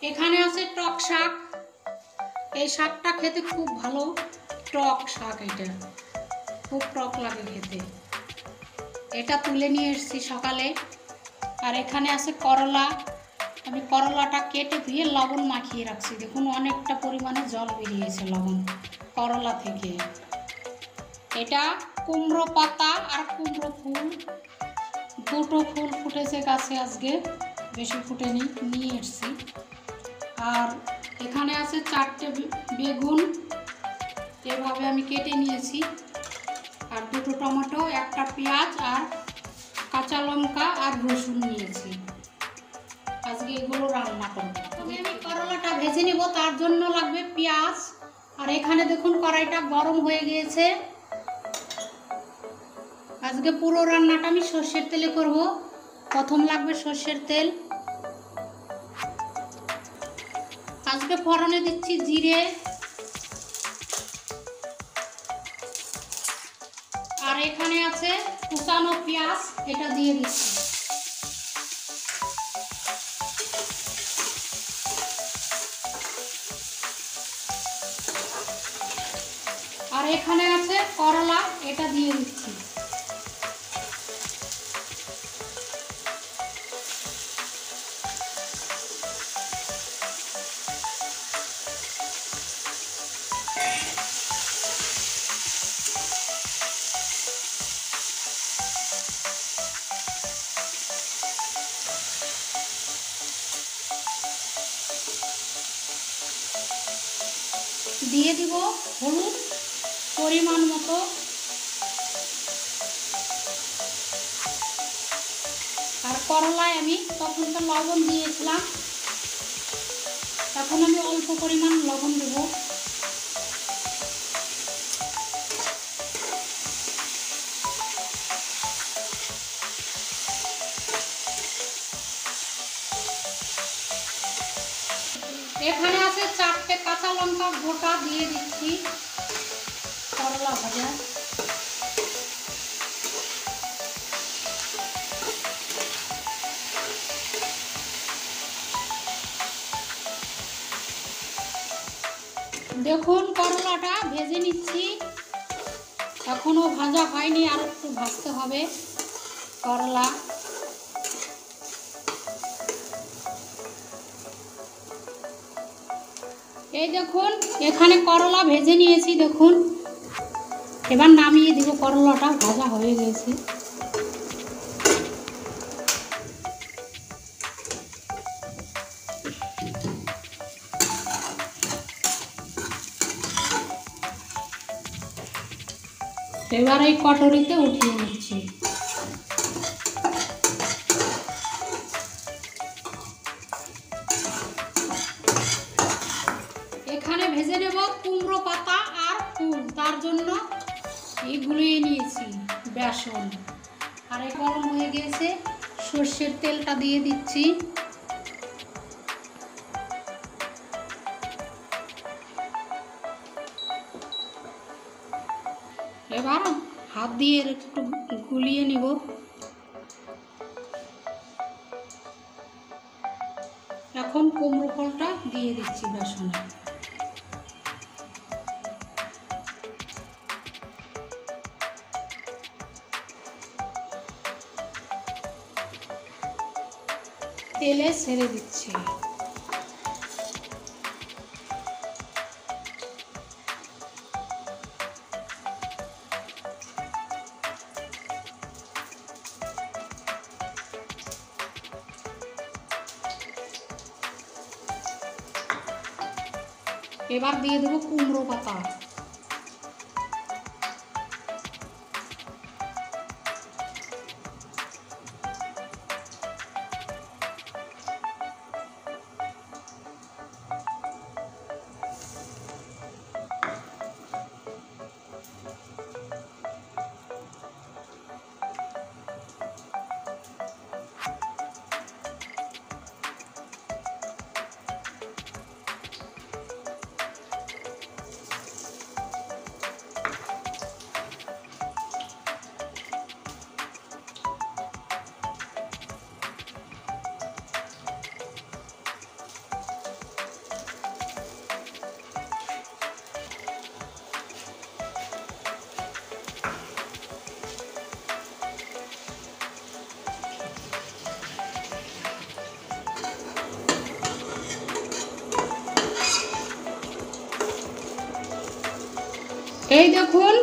এখানে আছে টক শাক। এই শাকটা খেতে খুব ভালো, টক শাক, এটা খুব টক লাগে খেতে। এটা তুলে নিয়ে এসেছি সকালে। আর এখানে আছে করলা। আমি করলাটা কেটে ধুয়ে লবণ মাখিয়ে রাখছি। দেখুন অনেকটা পরিমাণে জল বেরিয়েছে লবণ করলা থেকে। এটা কুমড়ো পাতা আর কুমড়ো ফুল, দুটো ফুল ফুটেছে গাছে আজকে, বেশি ফুটেনি, নিয়ে এসেছি। আর এখানে আছে 4টে বেগুন, এভাবে আমি কেটে নিয়েছি। আর দুটো টমেটো, একটা পেঁয়াজ আর কাঁচা লঙ্কা আর রসুন নিয়েছি। আজকে এগুলো রান্না করবো। তবে আমি করলাটা ভেজে নেব, তার জন্য লাগবে পেঁয়াজ। আর এখানে দেখুন কড়াইটা গরম হয়ে গিয়েছে। আজকে পুরো রান্নাটা আমি সর্ষের তেলে করব। প্রথম লাগবে সর্ষের তেল। আজকে ফোড়নে দিচ্ছি জিরে, আর এখানে আছে কুচানো পেঁয়াজ, এটা দিয়ে দিচ্ছি। আর এখানে আছে করলা, এটা দিয়ে দিচ্ছি। দিয়ে দিব হলুদ পরিমাণ মতো। আর করলায় আমি তখন তো লবণ দিয়েছিলাম, এখন আমি অল্প পরিমাণ লবণ দেব। এখানে আছে 4টে কাঁচা লঙ্কা গোটা, দিয়ে দিচ্ছি করলা ভাজা। দেখুন করলাটা ভেজে নিচ্ছি, এখনো ভাজা হয়নি, আর একটু ভাজতে হবে করলা। এই দেখুন এখানে করলা ভেজে নিয়েছি, দেখুন এবার নামিয়ে দিব। করলাটা ভাজা হয়ে গেছে। এবার এই কটরিতে উঠিয়ে নিচ্ছি। এখানে ভেজে নেব কুমড়ো পাতা আর ফুল, তার জন্য এই গুলিয়ে নিয়েছি বেসন। আর এই গরম হয়ে গেছে, সর্ষের তেলটা দিয়ে দিচ্ছি। এবার হাত দিয়ে একটু গুলিয়ে নিব। এখন কুমড়ো ফলটা দিয়ে দিচ্ছি বেসনে। তেলে ছেড়ে দিচ্ছি। এবার দিয়ে দেবো কুমড়ো পাতা। এই দেখুন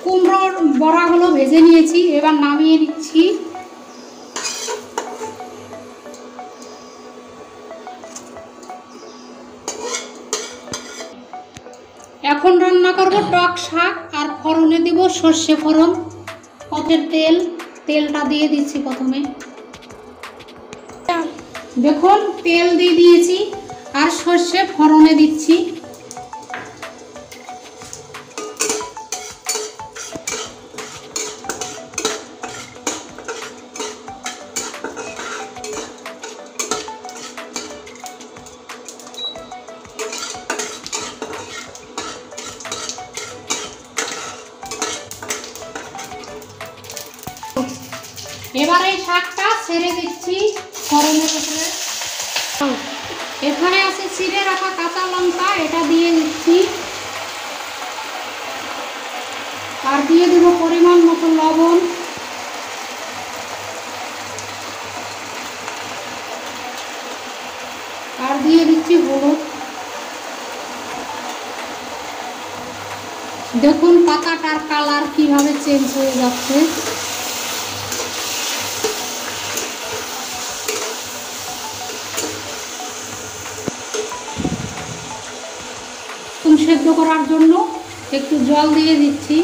কুমড়োর বড়াগুলো ভেজে নিয়েছি, এবার নামিয়ে নিচ্ছি। এখন রান্না করব টক শাক, আর ফোড়নে দিব সর্ষে ফোড়ন। পথের তেলটা দিয়ে দিচ্ছি প্রথমে। দেখুন তেল দিয়ে দিয়েছি আর সর্ষে ফোড়নে দিচ্ছি। এবার এই শাকটা ছেড়ে দিচ্ছি ফোড়নের উপরে। এখানে আছে ছিঁড়ে রাখা কাঁচা লঙ্কা, এটা দিয়ে দিচ্ছি। আর দিয়ে দেবো পরিমাণ মতো লবণ। আর দিয়ে দিচ্ছি হলুদ। দেখুন পাতাটার কালার কিভাবে চেঞ্জ হয়ে যাচ্ছে। সেদ্ধ করার জন্য একটু জল দিয়ে দিচ্ছি।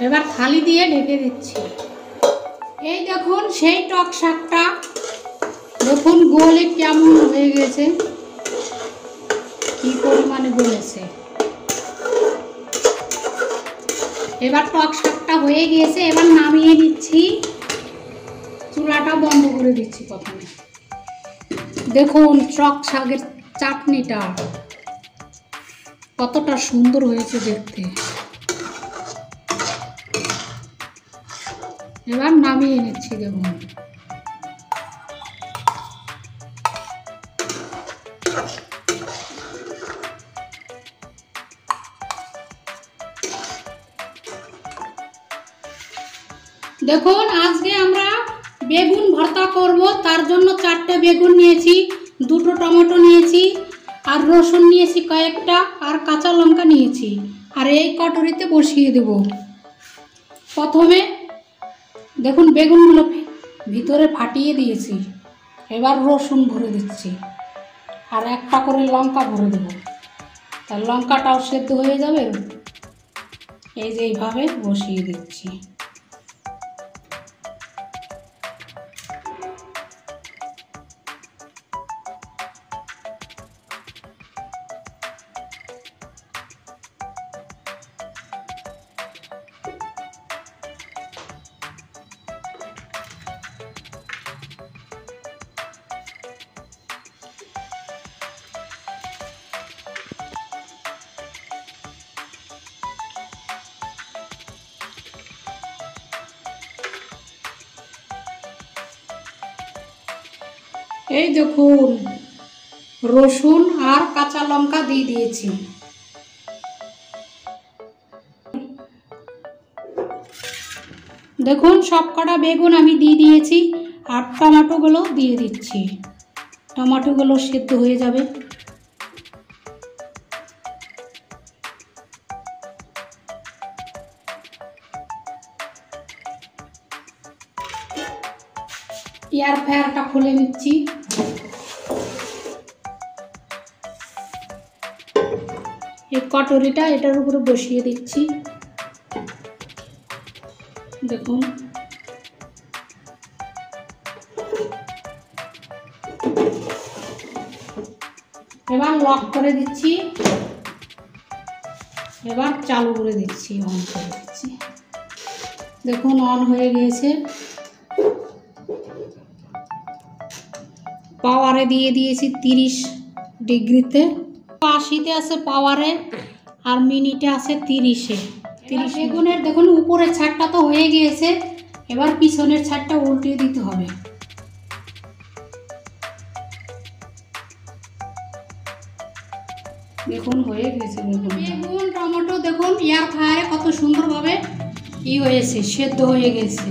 এবার থালি দিয়ে ঢেকে দিচ্ছি। এই দেখুন সেই টক শাকটা, দেখুন গোলে কেমন হয়ে গেছে, কি পরিমাণে গলেছে। এবার টক শাকটা হয়ে গিয়েছে, এবার নামিয়ে নিচ্ছি। চুলাটা বন্ধ করে দিচ্ছি প্রথমে। দেখুন টক শাকের চাটনিটা কতটা সুন্দর হয়েছে দেখতে। এবার নামিয়ে নিচ্ছি। দেখুন দেখুন আজকে আমরা বেগুন ভর্তা করব, তার জন্য 4টে বেগুন নিয়েছি, 2টো টমেটো নিয়েছি, আর রসুন নিয়েছি কয়েকটা, আর কাঁচা লঙ্কা নিয়েছি। আর এই কটরিতে বসিয়ে দেব। প্রথমে দেখুন বেগুনগুলো ভিতরে ফাটিয়ে দিয়েছি। এবার রসুন ভরে দিচ্ছি, আর একটা করে লঙ্কা ভরে দেব, তার লঙ্কাটাও সেদ্ধ হয়ে যাবে। এই যে এইভাবে বসিয়ে দিচ্ছি। এই দেখুন রসুন আর কাঁচা লঙ্কা দিয়ে দিয়েছি। দেখুন সবকটা বেগুন আমি দিয়ে দিয়েছি, আর টমেটোগুলো দিয়ে দিচ্ছি। টমেটোগুলো সেদ্ধ হয়ে যাবে। এয়ার ফ্রায়ারটা খুলে নিচ্ছি। এই কটরিটা এটার উপরে বসিয়ে দিচ্ছি। দেখুন এবার লক করে দিচ্ছি। এবার চালু করে দিচ্ছি, অন করে দিচ্ছি। দেখুন অন হয়ে গিয়েছে। পাওয়ারে দিয়ে দিয়েছি 30 ডিগ্রিতে। 80-তে আছে পাওয়ারে, আর মিনিটে আছে 30-এ। 30 বেগুনের দেখুন উপরের ছাদটা তো হয়ে গিয়েছে, এবার পিছনের ছাদটা উল্টিয়ে দিতে হবে। দেখুন হয়ে গেছে বেগুন টমেটো দেখুন এয়ার ফ্রায়ারে কত সুন্দরভাবে হয়েছে, সেদ্ধ হয়ে গেছে।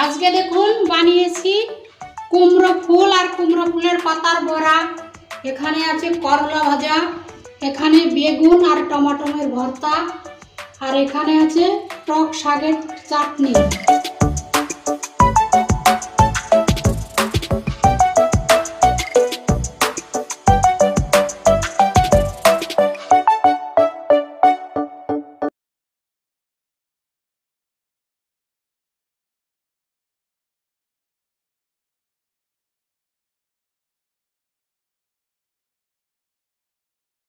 আজকে দেখুন বানিয়েছি কুমড়ো ফুল আর কুমড়ো ফুলের পাতার বড়া, এখানে আছে করলা ভাজা, এখানে বেগুন আর টমেটোর ভর্তা, আর এখানে আছে টক শাকের চাটনি।